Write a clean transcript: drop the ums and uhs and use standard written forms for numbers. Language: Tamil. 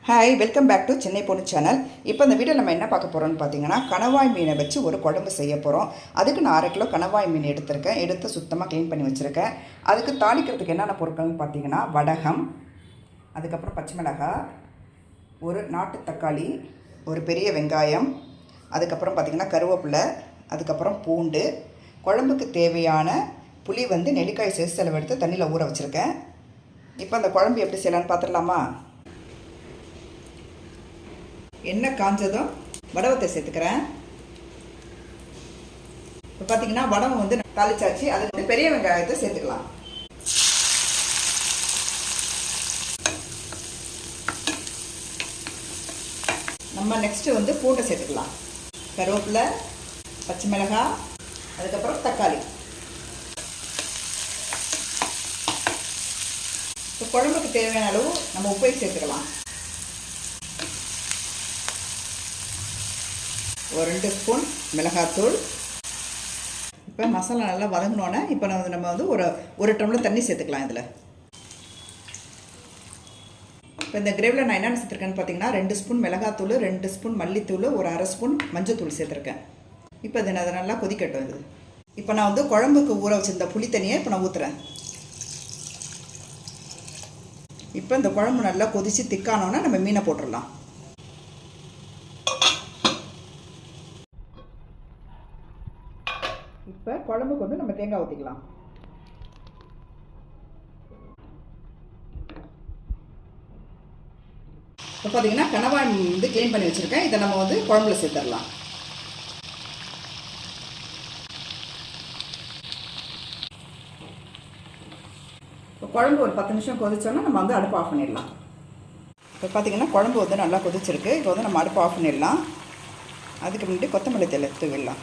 Hi, welcome back to Chennai பொண்ணு சேனல். இப்போ இந்த வீடியோ நம்ம என்ன பார்க்க போகிறோம்னு பார்த்தீங்கன்னா, கணவாய் மீனை வச்சு ஒரு குழம்பு செய்ய போகிறோம். அதுக்கு நான் 1/2 கிலோ கணவாய் மீன் எடுத்திருக்கேன். எடுத்து சுத்தமாக க்ளீன் பண்ணி வச்சுருக்கேன். அதுக்கு தாளிக்கிறதுக்கு என்னென்ன பொருட்கள்னு பார்த்தீங்கன்னா, வடகம், அதுக்கப்புறம் பச்சை மிளகாய், ஒரு நாட்டு தக்காளி, ஒரு பெரிய வெங்காயம், அதுக்கப்புறம் பார்த்திங்கன்னா கருவேப்பிலை, அதுக்கப்புறம் பூண்டு, குழம்புக்கு தேவையான புளி நெல்லிக்காய் சைஸ் அளவு எடுத்து தண்ணியில் ஊற வச்சுருக்கேன். இப்போ அந்த குழம்பு எப்படி செய்யலான்னு பார்த்துடலாமா? எண்ணெய் காஞ்சதும் வடவத்தை சேர்த்துக்கிறேன். இப்போ பார்த்தீங்கன்னா வடகம் தாளிச்சாச்சு. அதுக்கு பெரிய வெங்காயத்தை சேர்த்துக்கலாம். நம்ம நெக்ஸ்ட்டு பூண்டை சேர்த்துக்கலாம். கருவேப்பிலை, பச்சை மிளகாய், அதுக்கப்புறம் தக்காளி. இப்போ குழம்புக்கு தேவையான அளவு நம்ம உப்பை சேர்த்துக்கலாம். ஒரு 2 ஸ்பூன் மிளகாத்தூள். இப்போ மசாலா நல்லா வதங்கினோன்னே இப்போ நம்ம ஒரு டம்ளர் தண்ணி சேர்த்துக்கலாம். இதில் இப்போ இந்த கிரேவியில் நான் என்னென்ன சேர்த்துருக்கேன்னு பார்த்தீங்கன்னா, 2 ஸ்பூன் மிளகாத்தூள், 2 ஸ்பூன் மல்லித்தூள், ஒரு 1/2 ஸ்பூன் மஞ்சத்தூள் சேர்த்துருக்கேன். இப்போ அதை நல்லா கொதிக்கட்டும். இது இப்போ நான் குழம்புக்கு ஊற வச்சிருந்த புளி தண்ணியை இப்போ நான் ஊற்றுறேன். இப்போ இந்த குழம்பு நல்லா கொதித்து திக்கானோன்னா நம்ம மீனை போட்டுடலாம். இப்போ குழம்புக்கு நம்ம தேங்காய் ஊற்றிக்கலாம். இப்போ பார்த்தீங்கன்னா கணவாய் க்ளீன் பண்ணி வச்சுருக்கேன். இதை நம்ம குழம்புல சேர்த்துடலாம். இப்போ குழம்பு ஒரு 10 நிமிஷம் கொதிச்சோன்னா நம்ம அடுப்பு ஆஃப் பண்ணிடலாம். இப்போ பார்த்தீங்கன்னா குழம்பு நல்லா கொதிச்சிருக்கு. இப்போ நம்ம அடுப்பு ஆஃப் பண்ணிடலாம். அதுக்கு முன்னாடி கொத்தமல்லி தழை தூவிடலாம்.